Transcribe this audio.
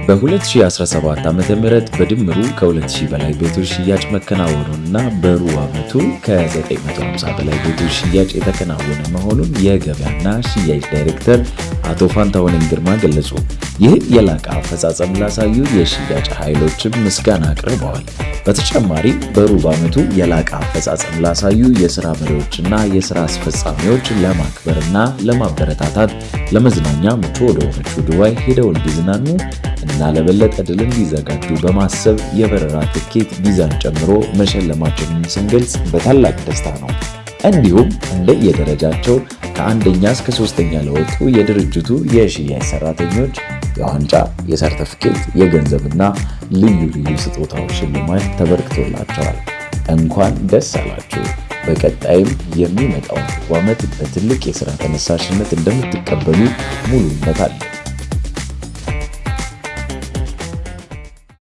በ2017 ዓ.ም በድምሩ ከ2000 በላይ ቤቶች ሽያጭ መከናወኑንና በሩብ ዓመቱ ከ950 በላይ ቤቶች ሽያጭ የተከናወነ መሆኑን የገበያና ሽያጭ ዳይሬክተር አቶ ፋንታሁን ግርማ ገለጹ። ይህን የላቀ አፈጻጸም ላሳዩ የሽያጭ ኃይሎችም ምስጋና አቅርበዋል። በተጨማሪም በሩብ ዓመቱ የላቀ አፈጻጸም ላሳዩ የሥራ መሪዎችና የሥራ አስፈጻሚዎች ለማክበርና ለማበረታታት ለመዝናኛ ምቹ ወደሆነችው ዱባይ ሄደው እንዲዝናኑ እና ለበለጠ ድል እንዲዘጋጁ በማሰብ የበረራ ትኬት ቪዛን ጨምሮ መሸለማችንን ስንገልጽ በታላቅ ደስታ ነው። እንዲሁም እንደየደረጃቸው ከአንደኛ እስከ ሶስተኛ ለወጡ የድርጅቱ የሽያጭ ሰራተኞች የዋንጫ፣ የሰርተፍኬት፣ የገንዘብና ልዩ ልዩ ስጦታዎች ሽልማት ተበርክቶላቸዋል። እንኳን ደስ አላችሁ። በቀጣይም የሚመጣውን ዓመት በትልቅ የሥራ ተነሳሽነት እንደምትቀበሉ ሙሉ እምነት አለን።